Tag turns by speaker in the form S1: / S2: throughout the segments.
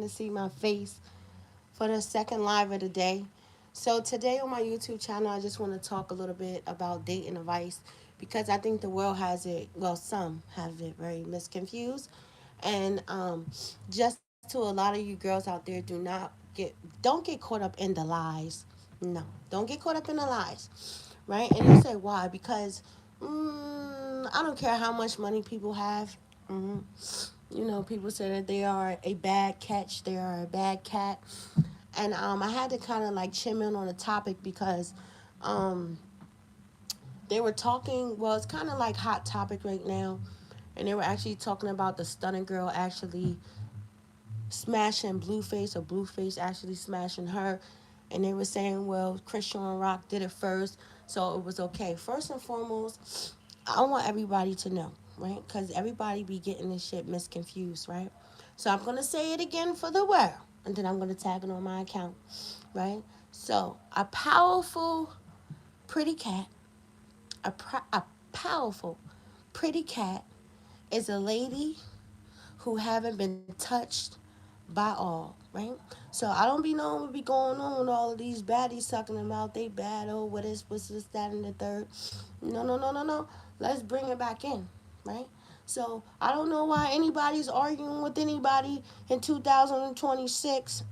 S1: to see my face for the second live of the day. So today on my YouTube channel, I just want to talk a little bit about dating advice because I think the world has it. Well, some have it very misconfused, and just to a lot of you girls out there, don't get caught up in the lies. No, don't get caught up in the lies, right? And you say why? Because I don't care how much money people have. hmm People say that they are a bad catch, they are a bad cat. And I had to kind of like chime in on the topic because um, they were talking, well, it's kind of like hot topic right now. And they were actually talking about the stunning girl actually smashing Blueface or Blueface actually smashing her. And they were saying, well, Christian Rock did it first, so it was okay. First and foremost, I want everybody to know, right? Because everybody be getting this shit misconfused, right? So I'm going to say it again for the world, and then I'm going to tag it on my account, right? So a powerful, pretty cat, a powerful, pretty cat is a lady who haven't been touched by all, right? So I don't be knowing what be going on with all of these baddies talking about they bad, oh, what's this, that, and the third. No, no, no, no, no. Let's bring it back in, right? So I don't know why anybody's arguing with anybody in 2026.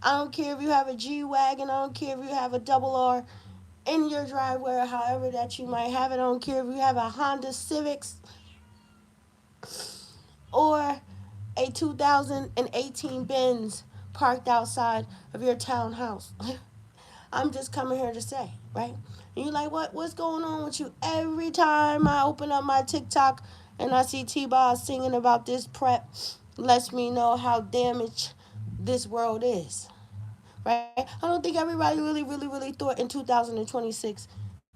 S1: I don't care if you have a G Wagon, I don't care if you have a double R in your driveway or however that you might have it. I don't care if you have a Honda Civics or a 2018 Benz parked outside of your townhouse. I'm just coming here to say, right? And you're like, what's going on with you? Every time I open up my TikTok and I see T-Boz singing about this prep, lets me know how damaged this world is, right? I don't think everybody really thought in 2026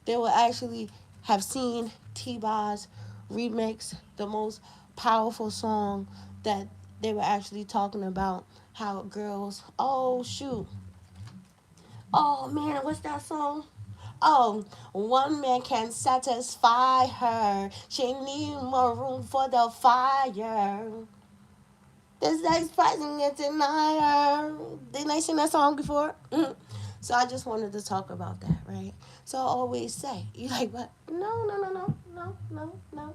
S1: they will actually have seen T-Boz remix the most powerful song that they were actually talking about how girls, oh shoot, oh man, what's that song? Oh, one man can satisfy her. She need more room for the fire. This next person can deny her. Didn't I sing that song before? So I just wanted to talk about that, right? So I always say, you like what? No, no, no, no, no, no, no.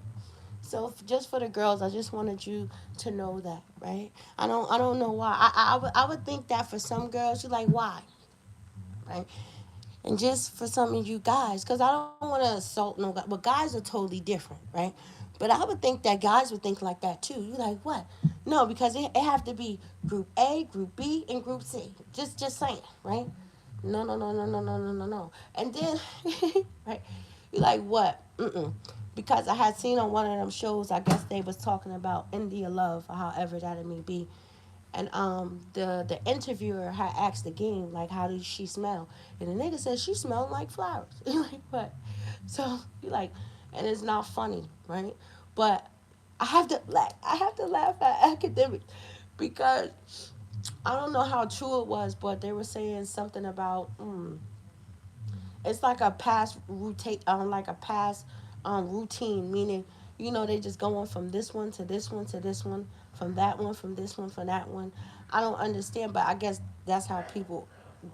S1: So just for the girls, I just wanted you to know that, right? I don't know why. I would think that for some girls, you're like, why, right? And just for some of you guys, because I don't want to assault no guy, but guys are totally different, right? But I would think that guys would think like that too. You're like, what? No, because it have to be group A, group B, and group C. Just saying, right? No, no, no, no, no, no, no, no, no. And then, right? You're like, what? Mm-mm. Because I had seen on one of them shows, I guess they was talking about India Love, or however that it may be, and the interviewer had asked the game like, how did she smell? And the nigga said she smelled like flowers. You're like, what? So you like, and it's not funny, right? But I have to laugh at academics because I don't know how true it was, but they were saying something about it's like a past rotate like a past routine, meaning they just going from this one to this one to this one, from that one, from this one, from that one. I don't understand, but I guess that's how people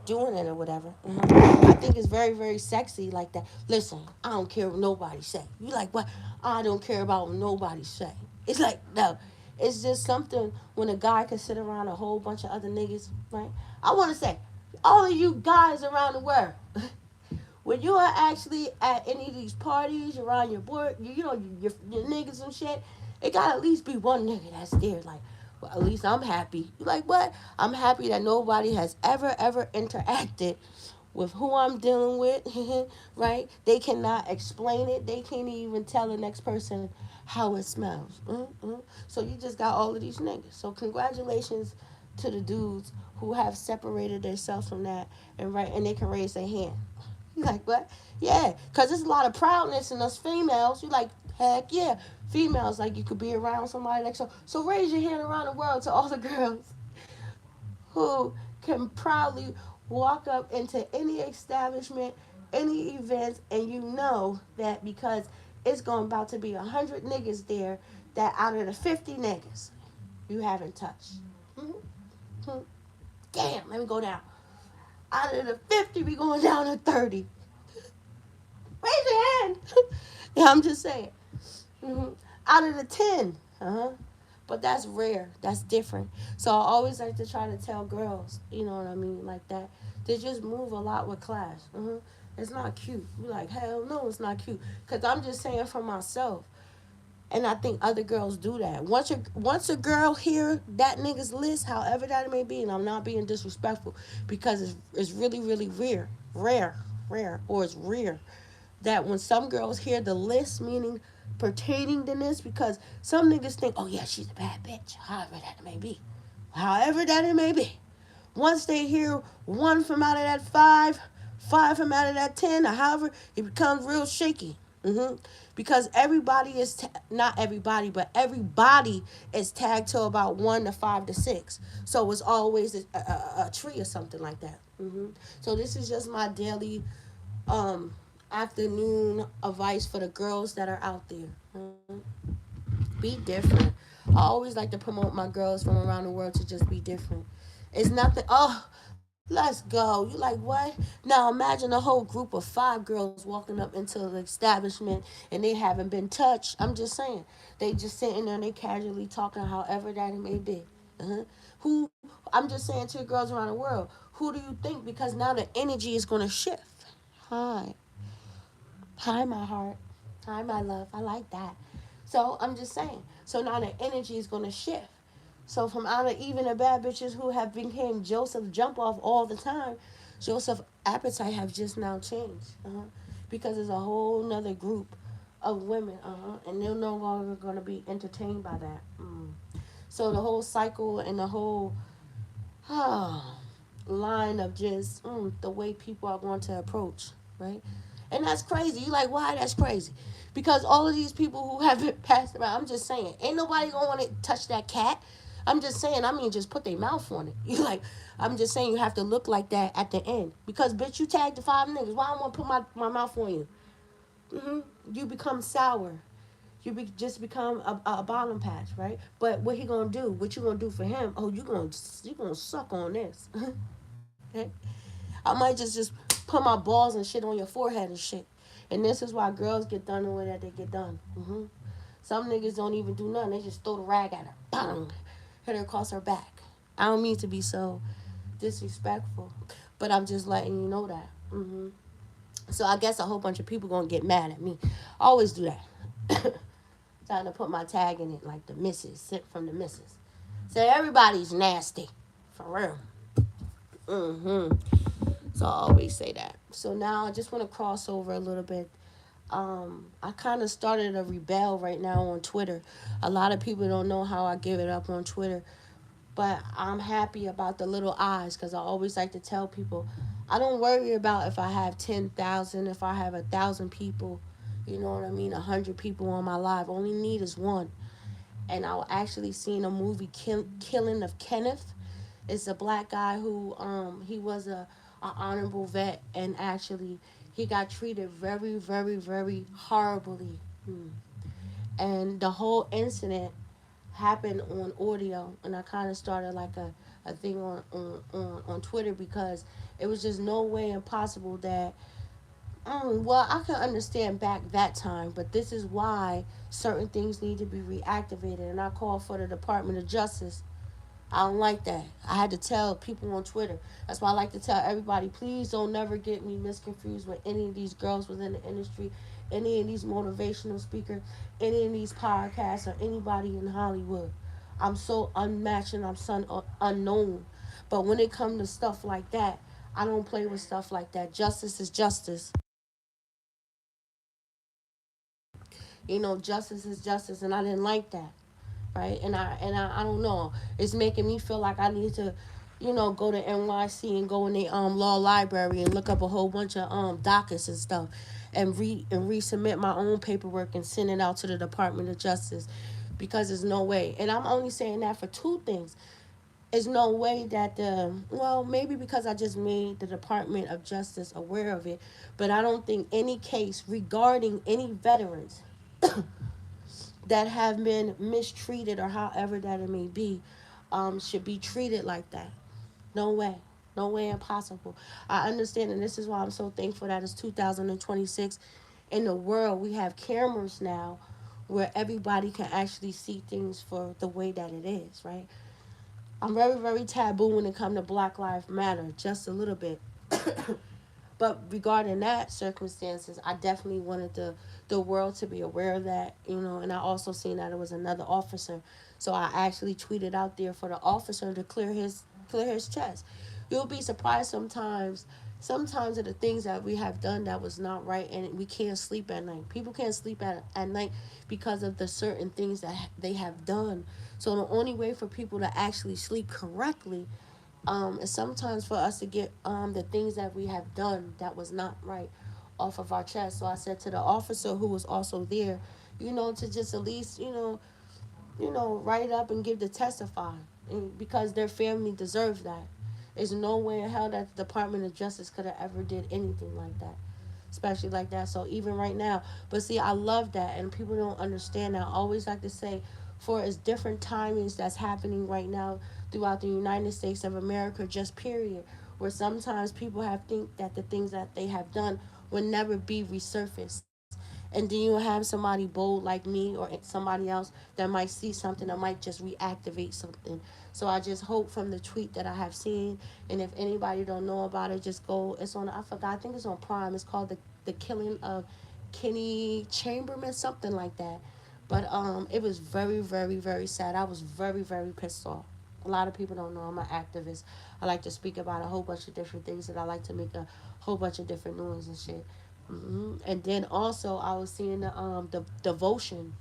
S1: doing it or whatever. I think it's very sexy like that. Listen, I don't care what nobody say. You like what? I don't care about what nobody say. It's like no. It's just something when a guy can sit around a whole bunch of other niggas, right? I want to say, all of you guys around the world, when you are actually at any of these parties around your board, your niggas and shit, it gotta at least be one nigga that's there. Like, well, at least I'm happy. You like what? I'm happy that nobody has ever interacted with who I'm dealing with, right? They cannot explain it. They can't even tell the next person how it smells. So you just got all of these niggas. So congratulations to the dudes who have separated themselves from that and they can raise their hand. You like what? Yeah, because there's a lot of proudness in us females. You like, heck yeah. Females, like you could be around somebody like so. So raise your hand around the world to all the girls who can proudly walk up into any establishment, any events, and you know that because it's going about to be 100 niggas there, that out of the 50 niggas you haven't touched. Mm-hmm. Damn, let me go down. Out of the 50, we going down to 30. Raise your hand. Yeah, I'm just saying. hmm Out of the 10. Uh-huh. But that's rare. That's different. So I always like to try to tell girls, you know what I mean, like that. They just move a lot with class. It's not cute. You're like, hell no, it's not cute. Because I'm just saying for myself. And I think other girls do that. Once a girl hear that nigga's list, however that may be, and I'm not being disrespectful, because it's really, really rare, or it's rare that when some girls hear the list, meaning pertaining to this, because some niggas think, oh yeah, she's a bad bitch, however that it may be. Once they hear one from out of that five from out of that 10, or however, it becomes real shaky. Because everybody is not everybody, but everybody is tagged to about 1 to 5 to 6. So it's always a tree or something like that. So this is just my daily um, afternoon advice for the girls that are out there. Be different. I always like to promote my girls from around the world to just be different. It's nothing. Oh, let's go. You like what? Now imagine a whole group of 5 girls walking up into the establishment and they haven't been touched. I'm just saying. They just sitting there and they casually talking, however that it may be. Who? I'm just saying to the girls around the world. Who do you think? Because now the energy is going to shift. Hi. Hi, my heart. Hi, my love. I like that. So I'm just saying. So now the energy is going to shift. So from out of even the bad bitches who have became Joseph jump off all the time, Joseph appetite have just now changed. Because there's a whole nother group of women. And they're no longer going to be entertained by that. So the whole cycle and the whole line of just the way people are going to approach, right? And that's crazy. You like, why that's crazy? Because all of these people who have been passed around, I'm just saying, ain't nobody gonna want to touch that cat. I'm just saying, I mean, just put their mouth on it. You like, I'm just saying you have to look like that at the end. Because, bitch, you tagged the 5 niggas. Why I want to put my mouth on you? You become sour. Just become a bottom patch, right? But what he gonna do? What you gonna do for him? Oh, you gonna suck on this. Okay? I might just put my balls and shit on your forehead and shit. And this is why girls get done the way that they get done. Some niggas don't even do nothing. They just throw the rag at her. Bang! Hit her across her back. I don't mean to be so disrespectful, but I'm just letting you know that. So I guess a whole bunch of people gonna get mad at me. I always do that. Trying to put my tag in it like the missus, sent from the missus. Say everybody's nasty. For real. So I always say that. So now I just want to cross over a little bit. I kind of started a rebel right now on Twitter. A lot of people don't know how I give it up on Twitter, but I'm happy about the little eyes because I always like to tell people I don't worry about if I have 10,000, if I have 1,000 people, you know what I mean, 100 people on my live. Only need is one. And I actually seen a movie, Killing of Kenneth. It's a black guy who he was a honorable vet, and actually he got treated very, very, very horribly. And the whole incident happened on audio, and I kind of started like a thing on Twitter because it was just no way impossible that well, I can understand back that time, but this is why certain things need to be reactivated, and I call for the Department of Justice. I don't like that. I had to tell people on Twitter. That's why I like to tell everybody, please don't never get me misconfused with any of these girls within the industry, any of these motivational speakers, any of these podcasts, or anybody in Hollywood. I'm so unmatched and I'm so unknown. But when it comes to stuff like that, I don't play with stuff like that. Justice is justice. Justice is justice, and I didn't like that, right? And I don't know. It's making me feel like I need to, go to NYC and go in the law library and look up a whole bunch of dockets and stuff, and resubmit my own paperwork and send it out to the Department of Justice, because there's no way. And I'm only saying that for two things. There's no way that maybe because I just made the Department of Justice aware of it, but I don't think any case regarding any veterans that have been mistreated or however that it may be should be treated like that. No way. No way impossible. I understand, and this is why I'm so thankful that it's 2026. In the world, we have cameras now where everybody can actually see things for the way that it is, right? I'm very, very taboo when it comes to Black Lives Matter, just a little bit. But regarding that circumstances, I definitely wanted the world to be aware of that, and I also seen that it was another officer. So I actually tweeted out there for the officer to clear his chest. You'll be surprised sometimes of the things that we have done that was not right, and we can't sleep at night. People can't sleep at night because of the certain things that they have done. So the only way for people to actually sleep correctly, and sometimes for us to get the things that we have done that was not right off of our chest. So I said to the officer who was also there, to just at least, write up and give the testify, because their family deserves that. There's no way in hell that the Department of Justice could have ever did anything like that, especially like that. So even right now, but see, I love that, and people don't understand that. I always like to say, for as different timings that's happening right now throughout the United States of America, just period, where sometimes people have think that the things that they have done will never be resurfaced. And then you have somebody bold like me or somebody else that might see something that might just reactivate something. So I just hope from the tweet that I have seen, and if anybody don't know about it, just go. It's on. I forgot. I think it's on Prime. It's called the killing of Kenny Chamberlain, something like that. But it was very, very, very sad. I was very, very pissed off. A lot of people don't know I'm an activist. I like to speak about a whole bunch of different things, and I like to make a whole bunch of different noise and shit. And then also I was seeing the devotion.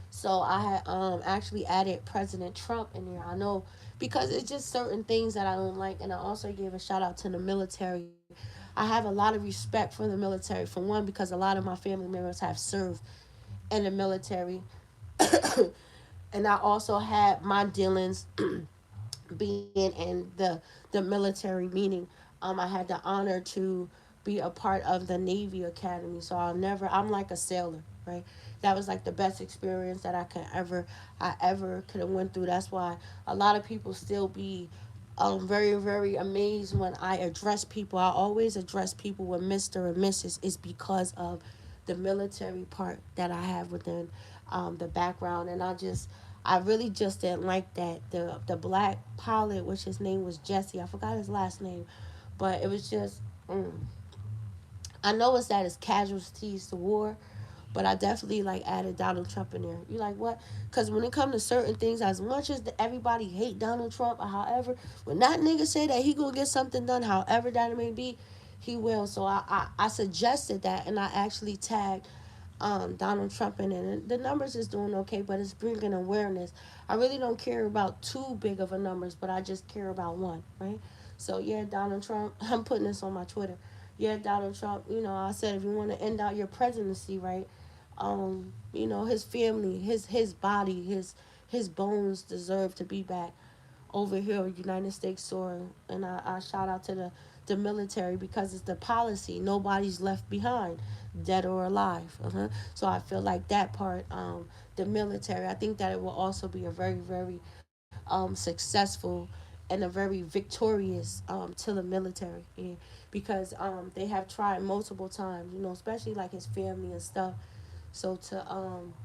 S1: So I had actually added President Trump in there. I know because it's just certain things that I don't like, and I also gave a shout out to the military. I have a lot of respect for the military, for one, because a lot of my family members have served in the military, and I also had my dealings being in the military, meaning I had the honor to be a part of the Navy Academy. So I'm like a sailor, right? That was like the best experience that I ever could have went through. That's why a lot of people still be very, very amazed when I address people. I always address people with Mr. and Mrs. Is because of the military part that I have within the background. And I really just didn't like that the black pilot, which his name was Jesse. I forgot his last name, but it was just. I know it's that it's casualties to war, but I definitely like added Donald Trump in there. You like what? Because when it comes to certain things, as much as everybody hate Donald Trump, or however, when that nigga say that he gonna get something done, however that it may be, he will. So I suggested that, and I actually tagged Donald Trump in it. And the numbers is doing okay, but it's bringing awareness. I really don't care about too big of a numbers, but I just care about one, right? So yeah, Donald Trump. I'm putting this on my Twitter. Yeah, Donald Trump. I said if you want to end out your presidency, right? His family, his body, his bones deserve to be back over here on United States soil. And I shout out to the military because it's the policy. Nobody's left behind, dead or alive. So I feel like that part, the military, I think that it will also be a very, very successful and a very victorious to the military. And because they have tried multiple times, especially like his family and stuff. So to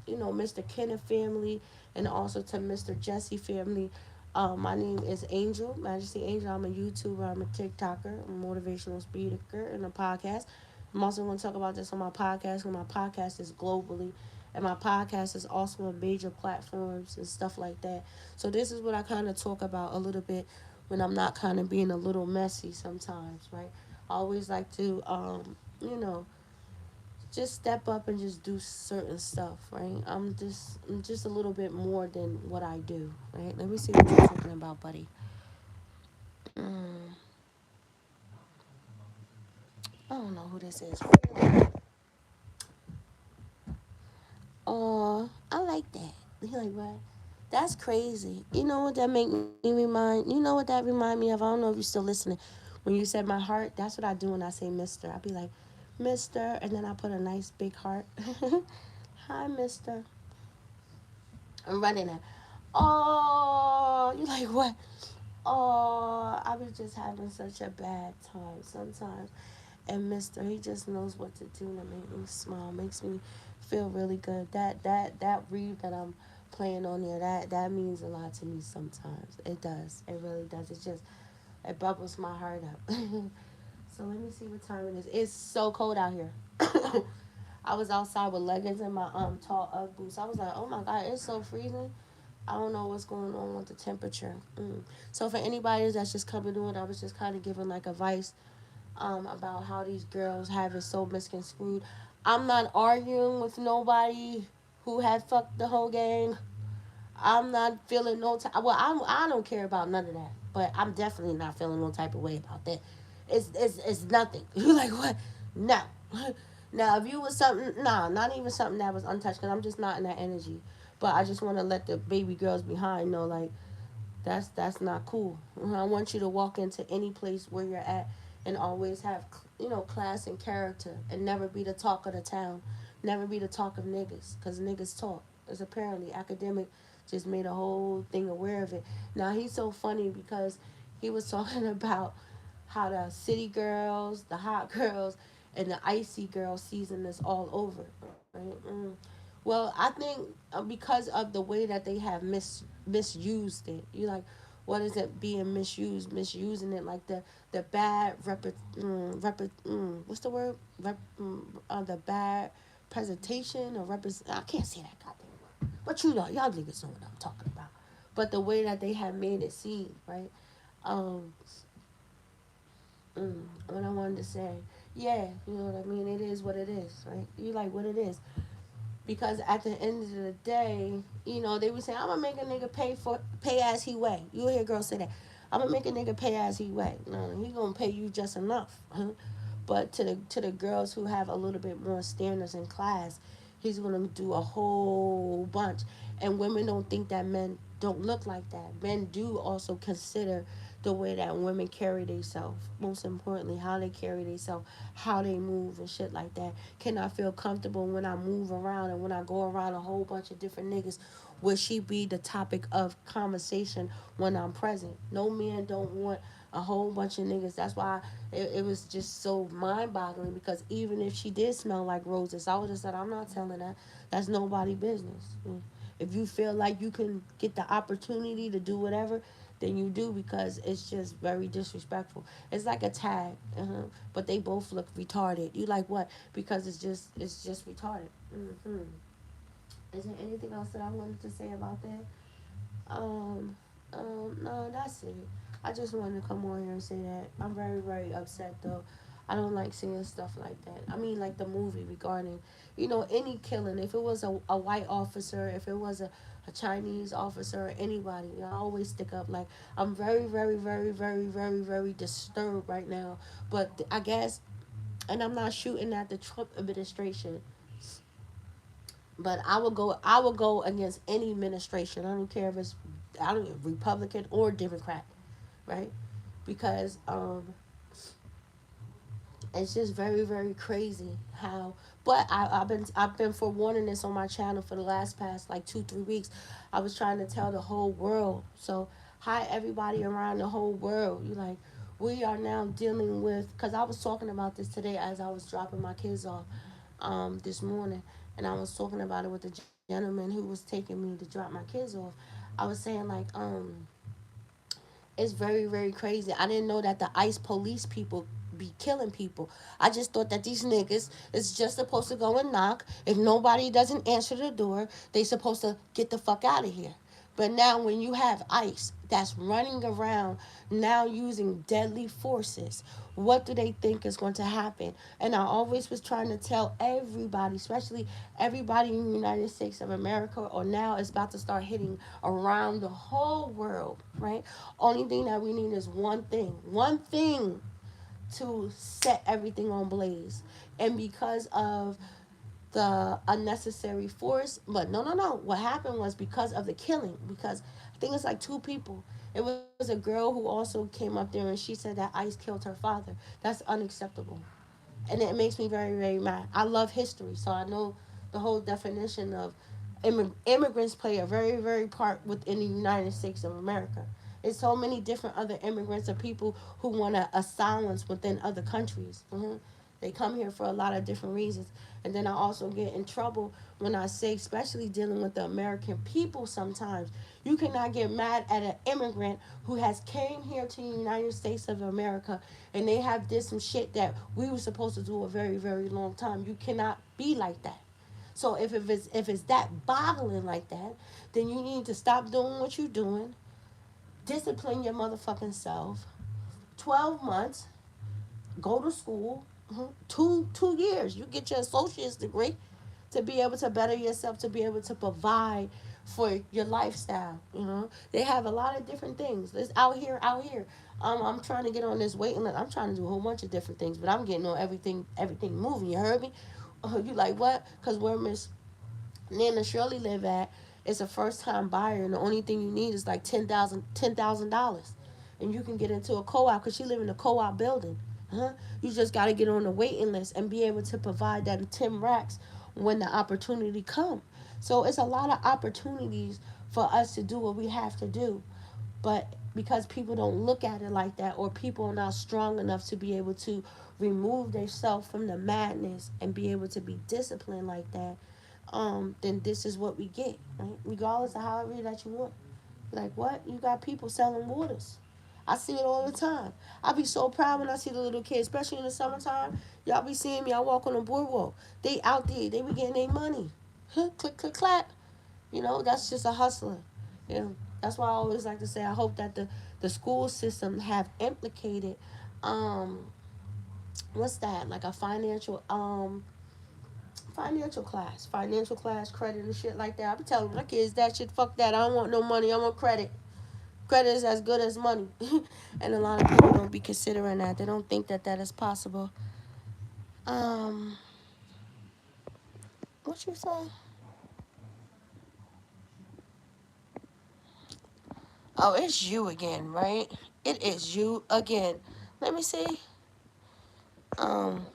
S1: Mr. Kenneth family, and also to Mr. Jesse family. My name is Angel, Majesty Angel. I'm a YouTuber, I'm a TikToker, I'm a motivational speaker, and a podcast. I'm also going to talk about this on my podcast, and my podcast is globally, and my podcast is also on major platforms and stuff like that. So this is what I kind of talk about a little bit when I'm not kind of being a little messy sometimes, right? I always like to, just step up and just do certain stuff, right? I'm just a little bit more than what I do, right? Let me see what you're talking about, buddy. Mm, I don't know who this is. Oh, I like that. You like what? That's crazy. You know what that make me remind? You know what that remind me of? I don't know if you're still listening. When you said my heart, that's what I do when I say Mister. I be like, Mister, and then I put a nice big heart. Hi, Mister. I'm running it. Oh, you like what? Oh, I was just having such a bad time sometimes. And Mister, he just knows what to do to make me smile, makes me feel really good. That read that I'm playing on there, that means a lot to me sometimes. It does. It really does. It bubbles my heart up. So let me see what time it is. It's so cold out here. I was outside with leggings and my tall UGG boots. I was like, oh my god, it's so freezing. I don't know what's going on with the temperature. So for anybody that's just coming on, I was just kind of giving like advice about how these girls have it so misconstrued. I'm not arguing with nobody who had fucked the whole gang. I'm not feeling no type. Well, I don't care about none of that. But I'm definitely not feeling no type of way about that. It's nothing. You like what? No. Now, if you was something, nah, not even something that was untouched, because I'm just not in that energy. But I just want to let the baby girls behind know, like, that's not cool. I want you to walk into any place where you're at and always have class and character, and never be the talk of the town, never be the talk of niggas, because niggas talk. It's apparently academic just made a whole thing aware of it. Now he's so funny because he was talking about how the city girls, the hot girls, and the icy girl season is all over. Right? Well, I think because of the way that they have misused it, you like, what is it being misused? Misusing it like the bad what's the word? The bad presentation or represent. I can't say that goddamn word, but y'all niggas know what I'm talking about. But the way that they have made it seem, right? Um, what I wanted to say, yeah, you know what I mean. It is what it is, right? You like what it is, because at the end of the day, they would say, I'm gonna make a nigga pay as he weigh. You hear girls say that. I'm gonna make a nigga pay as he weigh. No, he gonna pay you just enough. But to the girls who have a little bit more standards in class, he's gonna do a whole bunch. And women don't think that men don't look like that. Men do also consider the way that women carry themselves. Most importantly, how they carry themselves, how they move and shit like that. Can I feel comfortable when I move around and when I go around a whole bunch of different niggas? Will she be the topic of conversation when I'm present? No man don't want a whole bunch of niggas. That's why it was just so mind-boggling, because even if she did smell like roses, I would have said, I'm not telling that. That's nobody business. If you feel like you can get the opportunity to do whatever, then you do, because it's just very disrespectful. It's like a tag, but they both look retarded. You like what? Because it's just retarded. Is there anything else that I wanted to say about that? No, that's it. I just wanted to come on here and say that I'm very, very upset though. I don't like seeing stuff like that. I mean, like the movie regarding, any killing. If it was a white officer, if it was a Chinese officer, or anybody, I always stick up. Like, I'm very, very, very, very, very, very disturbed right now. But I guess, and I'm not shooting at the Trump administration, but I will go against any administration. I don't care if it's, I don't Republican or Democrat, right? Because it's just very, very crazy how. But I've been forewarning this on my channel for the last past like 2-3 weeks. I was trying to tell the whole world. So hi everybody around the whole world. You like, we are now dealing with, because I was talking about this today as I was dropping my kids off this morning, and I was talking about it with the gentleman who was taking me to drop my kids off. I was saying like it's very, very crazy. I didn't know that the ICE police people be killing people. I just thought that these niggas is just supposed to go and knock. If nobody doesn't answer the door, they supposed to get the fuck out of here. But now when you have ICE that's running around now using deadly forces, what do they think is going to happen? And I always was trying to tell everybody, especially everybody in the United States of America, or now it's about to start hitting around the whole world, right? Only thing that we need is one thing to set everything on blaze. And because of the unnecessary force, but no, no, no. What happened was because of the killing. Because I think it's like two people. It was a girl who also came up there and she said that ICE killed her father. That's unacceptable, and it makes me very, very mad. I love history, so I know the whole definition of immigrants play a very, very part within the United States of America. It's so many different other immigrants or people who want a asylums within other countries. They come here for a lot of different reasons. And then I also get in trouble when I say, especially dealing with the American people sometimes, you cannot get mad at an immigrant who has came here to the United States of America and they have did some shit that we were supposed to do a very, very long time. You cannot be like that. So if it's that boggling like that, then you need to stop doing what you're doing. Discipline your motherfucking self. 12 months, go to school. Two years, you get your associate's degree to be able to better yourself, to be able to provide for your lifestyle. They have a lot of different things. It's out here. I'm trying to get on this waiting list. I'm trying to do a whole bunch of different things, but I'm getting on everything moving. You heard me? You like what? Because where Miss Nana Shirley live at, it's a first time buyer, and the only thing you need is like $10,000, and you can get into a co-op because she live in a co-op building. You just got to get on the waiting list and be able to provide that 10 racks when the opportunity come. So it's a lot of opportunities for us to do what we have to do, but because people don't look at it like that, or people are not strong enough to be able to remove themselves from the madness and be able to be disciplined like that, then this is what we get, right? Regardless of however that you want. Like what? You got people selling waters. I see it all the time. I be so proud when I see the little kids, especially in the summertime. Y'all be seeing me. I walk on the boardwalk. They out there. They be getting their money. Click, click, clap. That's just a hustler. That's why I always like to say I hope that the school system have implicated, um, what's that? Like a financial class, credit and shit like that. I be telling my kids that shit, fuck that. I don't want no money. I want credit. Credit is as good as money. And a lot of people don't be considering that. They don't think that that is possible. Um, what you say? Oh, it's you again, right? It is you again. Let me see. Um,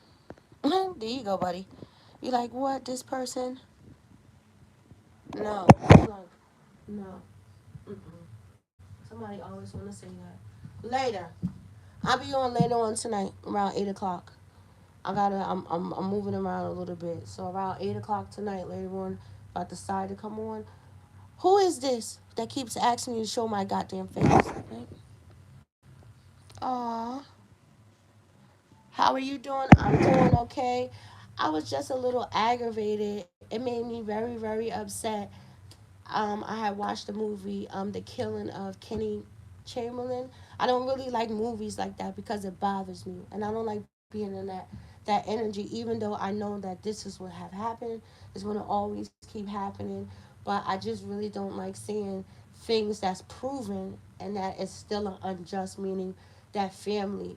S1: there you go, buddy. You like what? This person? No. Hold on. No. Mm-mm. Somebody always want to say that. Later. I'll be on later on tonight around 8 o'clock. I'm moving around a little bit. So around 8 o'clock tonight, later on, if I decide to come on. Who is this that keeps asking me to show my goddamn face? Right? Aw. How are you doing? I'm doing okay. I was just a little aggravated. It made me very, very upset. I had watched the movie, The Killing of Kenny Chamberlain. I don't really like movies like that because it bothers me, and I don't like being in that energy. Even though I know that this is what have happened, it's going to always keep happening. But I just really don't like seeing things that's proven and that it's still an unjust. Meaning that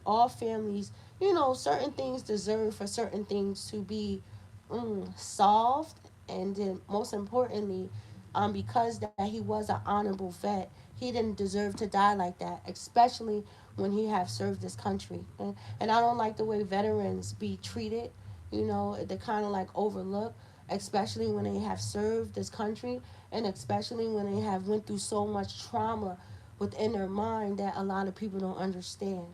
S1: all families, certain things deserve for certain things to be solved, and then most importantly, because that he was an honorable vet, he didn't deserve to die like that, especially when he have served this country. And I don't like the way veterans be treated. They kind of like overlook, especially when they have served this country, and especially when they have went through so much trauma within their mind that a lot of people don't understand.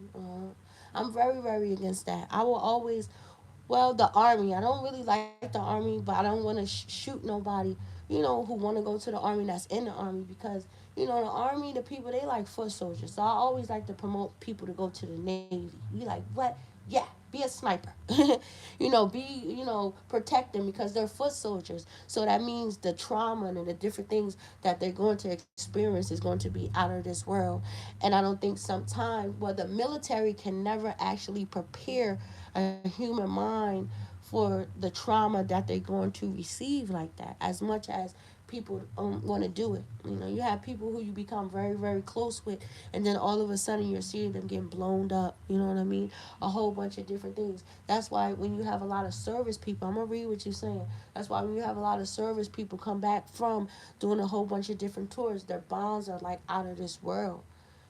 S1: I'm very, very against that. I will always, well, the army. I don't really like the army, but I don't want to shoot nobody, who want to go to the army that's in the army, because, the army, the people, they like foot soldiers. So I always like to promote people to go to the Navy. You like, what? Yeah, be a sniper. Protect them because they're foot soldiers. So that means the trauma and the different things that they're going to experience is going to be out of this world. And I don't think sometimes, well, the military can never actually prepare a human mind for the trauma that they're going to receive like that, as much as people want to do it. You have people who you become very, very close with, and then all of a sudden you're seeing them getting blown up. You know what I mean? A whole bunch of different things. That's why when you have a lot of service people, I'm gonna read what you're saying. That's why when you have a lot of service people come back from doing a whole bunch of different tours, their bonds are like out of this world.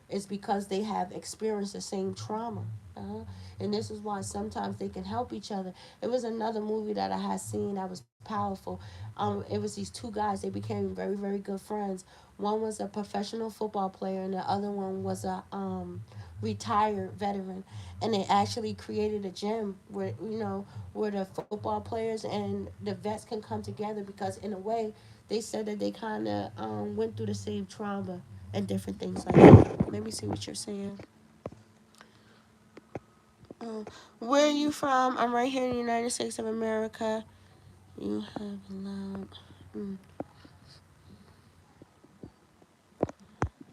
S1: It's because they have experienced the same trauma. Uh-huh. And this is why sometimes they can help each other. It was another movie that I had seen that was powerful. It was these two guys. They became very, very good friends. One was a professional football player, and the other one was a retired veteran. And they actually created a gym where where the football players and the vets can come together, because in a way they said that they kind of went through the same trauma and different things like that. Let me see what you're saying. Uh, where are you from? I'm right here in the United States of America. You have allowed. Mm.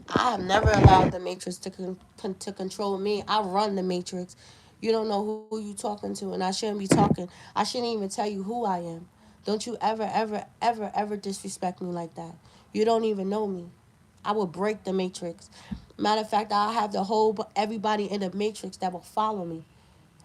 S1: I have never allowed the Matrix to control me. I run the Matrix. You don't know who you talking to, and I shouldn't be talking. I shouldn't even tell you who I am. Don't you ever, ever, ever, ever disrespect me like that. You don't even know me. I will break the Matrix. Matter of fact, I have the whole everybody in the Matrix that will follow me.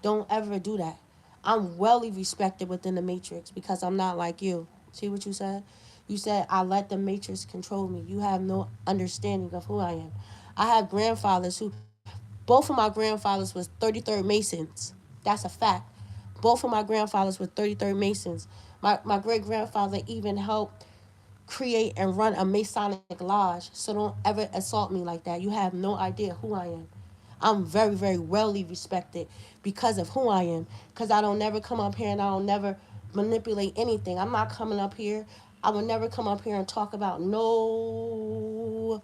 S1: Don't ever do that. I'm well respected within the Matrix because I'm not like you. See what you said? You said I let the Matrix control me. You have no understanding of who I am. I have grandfathers who, both of my grandfathers was 33rd Masons. That's a fact. Both of my grandfathers were 33rd Masons. My great grandfather even helped create and run a Masonic lodge. So don't ever assault me like that. You have no idea who I am. I'm very, very well respected because of who I am. Because I don't never come up here and I don't never manipulate anything. I'm not coming up here. I would never come up here and talk about no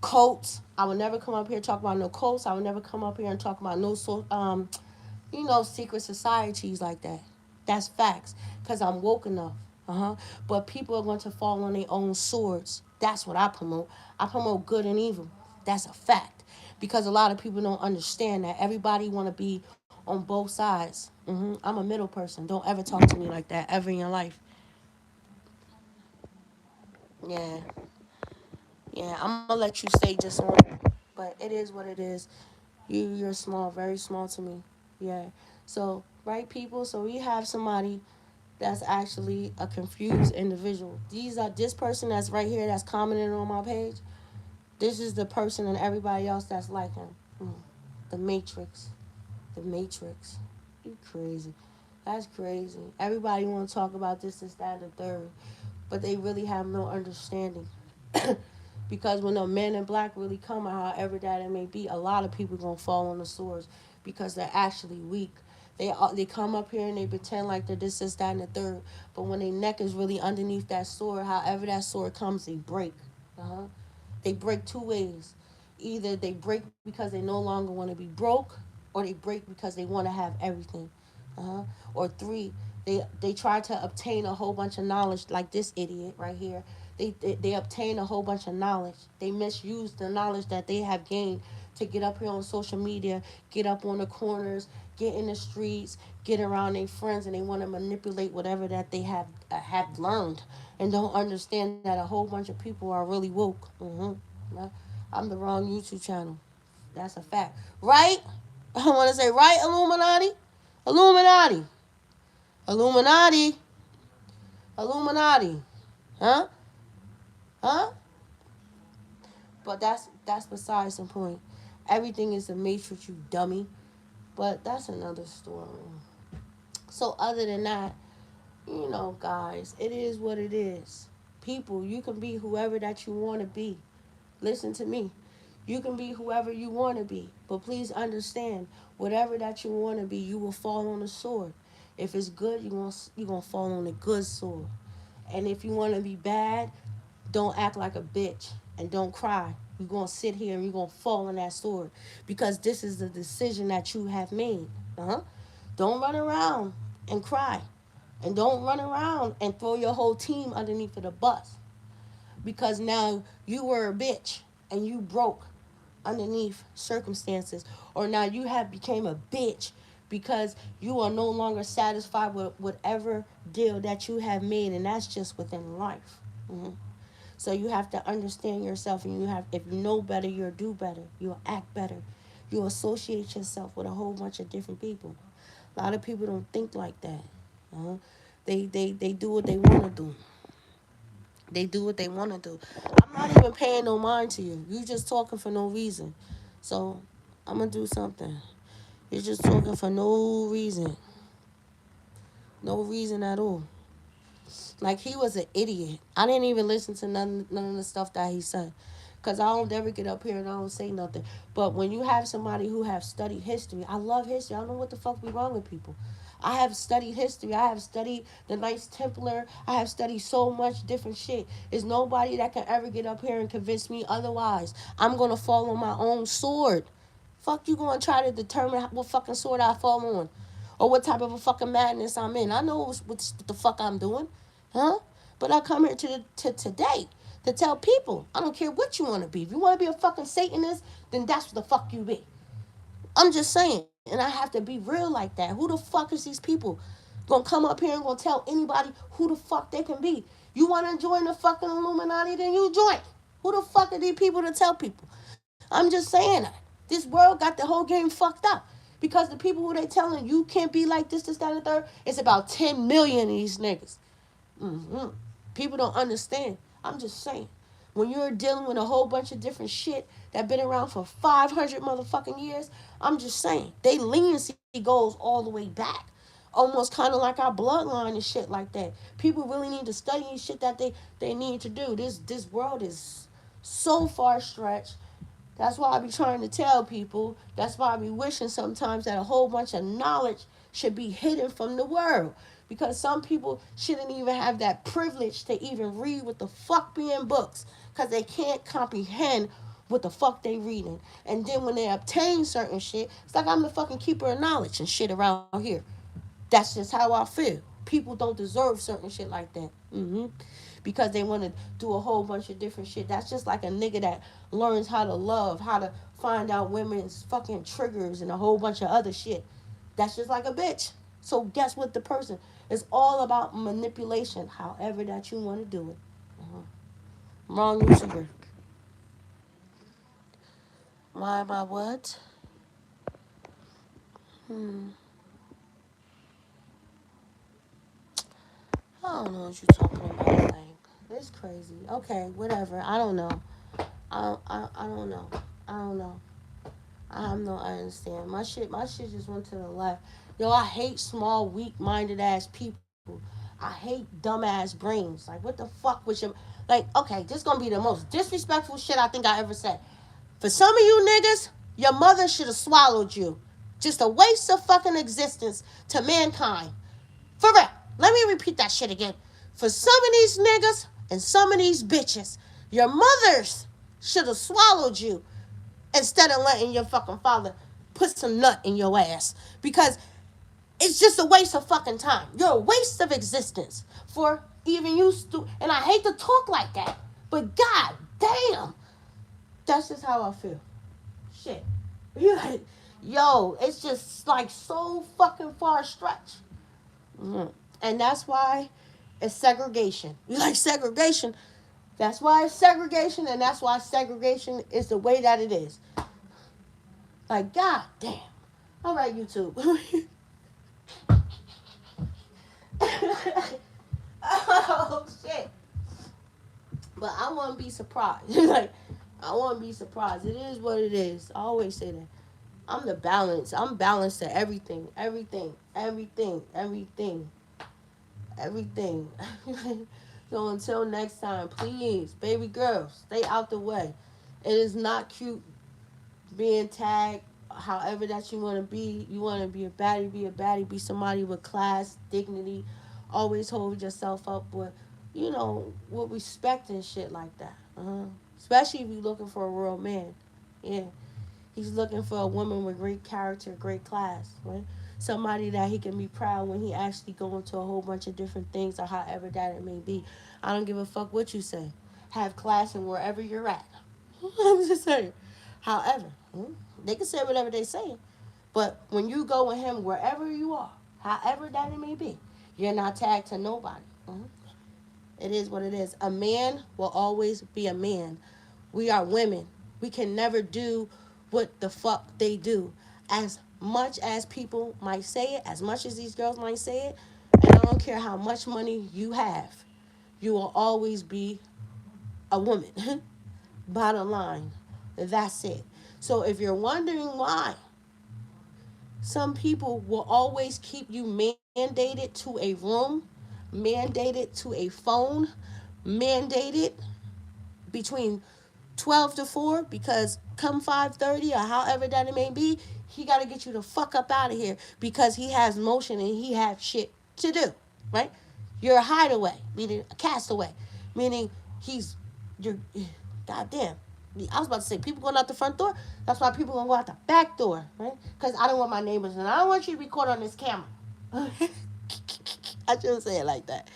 S1: cults. I would never come up here and talk about no cults. I would never come up here and talk about no secret societies like that. That's facts. Because I'm woke enough. But people are going to fall on their own swords. That's what I promote. I promote good and evil. That's a fact. Because a lot of people don't understand that. Everybody want to be on both sides. I'm a middle person. Don't ever talk to me like that ever in your life. Yeah. Yeah, I'm gonna let you stay just on. But it is what it is. You're small, very small to me. Yeah. So right, people. So we have somebody that's actually a confused individual. This person that's right here that's commenting on my page. This is the person and everybody else that's like him. Mm. The Matrix. The Matrix. You crazy. That's crazy. Everybody want to talk about this, that, and the third, but they really have no understanding. Because when the men in black really come, or however that it may be, a lot of people gonna fall on the swords because they're actually weak. They come up here and they pretend like they're this, that, and the third, but when their neck is really underneath that sword, however that sword comes, they break. Uh-huh. They break two ways. Either they break because they no longer want to be broke, or they break because they want to have everything. Or three, they try to obtain a whole bunch of knowledge, like this idiot right here. They obtain a whole bunch of knowledge. They misuse the knowledge that they have gained to get up here on social media, get up on the corners, get in the streets, get around their friends, and they want to manipulate whatever that they have learned, and don't understand that a whole bunch of people are really woke. I'm the wrong YouTube channel. That's a fact, right? I want to say right, Illuminati, Illuminati, Illuminati, Illuminati, huh? Huh? But that's besides the point. Everything is a matrix, you dummy. But that's another story. So other than that, guys, it is what it is. People, you can be whoever that you want to be. Listen to me. You can be whoever you want to be. But please understand, whatever that you want to be, you will fall on the sword. If it's good, you're gonna fall on the good sword. And if you want to be bad, don't act like a bitch and don't cry. You're going to sit here and you're going to fall on that sword because this is the decision that you have made. Don't run around and cry. And don't run around and throw your whole team underneath of the bus because now you were a bitch and you broke underneath circumstances, or now you have became a bitch because you are no longer satisfied with whatever deal that you have made, and that's just within life. So you have to understand yourself, and if you know better, you'll do better. You'll act better. You'll associate yourself with a whole bunch of different people. A lot of people don't think like that. Uh-huh. They do what they want to do. They do what they want to do. I'm not even paying no mind to you. You just talking for no reason. So I'm gonna do something. You're just talking for no reason. No reason at all. Like, he was an idiot. I didn't even listen to none of the stuff that he said. Because I don't ever get up here and I don't say nothing. But when you have somebody who have studied history, I love history. I don't know what the fuck be wrong with people. I have studied history. I have studied the Knights Templar. I have studied so much different shit. There's nobody that can ever get up here and convince me otherwise. I'm going to fall on my own sword. Fuck you going to try to determine what fucking sword I fall on. Or what type of a fucking madness I'm in. I know what the fuck I'm doing. Huh? But I come here to today to tell people. I don't care what you want to be. If you want to be a fucking Satanist, then that's what the fuck you be. I'm just saying. And I have to be real like that. Who the fuck is these people gonna come up here and gonna tell anybody who the fuck they can be? You wanna join the fucking Illuminati, then you join. Who the fuck are these people to tell people? I'm just saying that. This world got the whole game fucked up. Because the people who they telling you can't be like this, that, and the third, it's about 10 million of these niggas. Mm-hmm. People don't understand. I'm just saying. When you're dealing with a whole bunch of different shit that been around for 500 motherfucking years, I'm just saying. They leniency goes all the way back. Almost kind of like our bloodline and shit like that. People really need to study shit that they need to do. This world is so far stretched. That's why I be trying to tell people. That's why I be wishing sometimes that a whole bunch of knowledge should be hidden from the world. Because some people shouldn't even have that privilege to even read what the fuck be in books. Because they can't comprehend what the fuck they reading. And then when they obtain certain shit, it's like I'm the fucking keeper of knowledge and shit around here. That's just how I feel. People don't deserve certain shit like that. Because they want to do a whole bunch of different shit. That's just like a nigga that learns how to love, how to find out women's fucking triggers and a whole bunch of other shit. That's just like a bitch. So guess what the person? It's all about manipulation, however that you want to do it. Wrong YouTuber. Why am I what? I don't know what you're talking about. Like, it's crazy. Okay, whatever. I don't know. I don't know. I don't know. I have no understand. My shit just went to the left. Yo, I hate small, weak-minded ass people. I hate dumbass brains. Like, what the fuck was your like? Okay, this gonna be the most disrespectful shit I think I ever said. For some of you niggas, your mother should have swallowed you. Just a waste of fucking existence to mankind. For real. Let me repeat that shit again. For some of these niggas and some of these bitches, your mothers should have swallowed you instead of letting your fucking father put some nut in your ass. Because it's just a waste of fucking time. You're a waste of existence for even you. And I hate to talk like that, but god damn, that's just how I feel. Shit. Yo, it's just like so fucking far stretched. And that's why it's segregation. You like segregation? That's why it's segregation, and that's why segregation is the way that it is. Like, god damn. All right, YouTube. Oh, shit. But I wouldn't be surprised. Like, I wouldn't be surprised. It is what it is. I always say that. I'm the balance. I'm balanced to everything. Everything. Everything. Everything. Everything. So until next time, please, baby girls, stay out the way. It is not cute being tagged however that you want to be. You want to be a baddie, be a baddie. Be somebody with class, dignity. Always hold yourself up with, with respect and shit like that. Especially if you're looking for a real man. Yeah. He's looking for a woman with great character, great class, right? Somebody that he can be proud when he actually go into a whole bunch of different things or however that it may be. I don't give a fuck what you say. Have class in wherever you're at. I'm just saying. However, they can say whatever they say. But when you go with him wherever you are, however that it may be, you're not tagged to nobody. It is what it is. A man will always be a man. We are women. We can never do what the fuck they do. As much as people might say it, as much as these girls might say it, and I don't care how much money you have, you will always be a woman. Bottom line, that's it. So if you're wondering why some people will always keep you mandated to a room, mandated to a phone, mandated between 12 to 4, because come 5:30 or however that it may be, he got to get you the fuck up out of here because he has motion and he has shit to do, right? You're a hideaway, meaning a castaway, meaning you're, goddamn. I was about to say people going out the front door. That's why people gonna go out the back door, right? Because I don't want my neighbors and I don't want you to record on this camera. I shouldn't say it like that,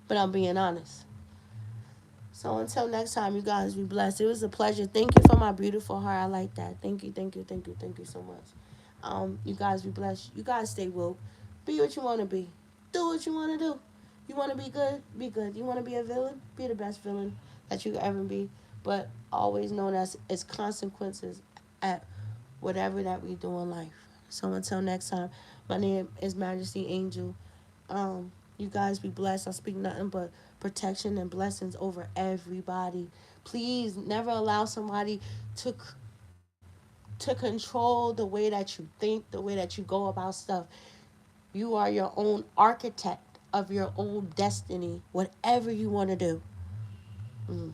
S1: but I'm being honest. So until next time, you guys be blessed. It was a pleasure. Thank you for my beautiful heart. I like that. Thank you, thank you, thank you, thank you so much. You guys be blessed. You guys stay woke. Be what you want to be. Do what you want to do. You want to be good? Be good. You want to be a villain? Be the best villain that you could ever be. But always known as its consequences at whatever that we do in life. So until next time, my name is Majesty Angel. You guys be blessed. I speak nothing but protection and blessings over everybody. Please never allow somebody to control the way that you think, the way that you go about stuff. You are your own architect of your own destiny, whatever you want to do. Mm.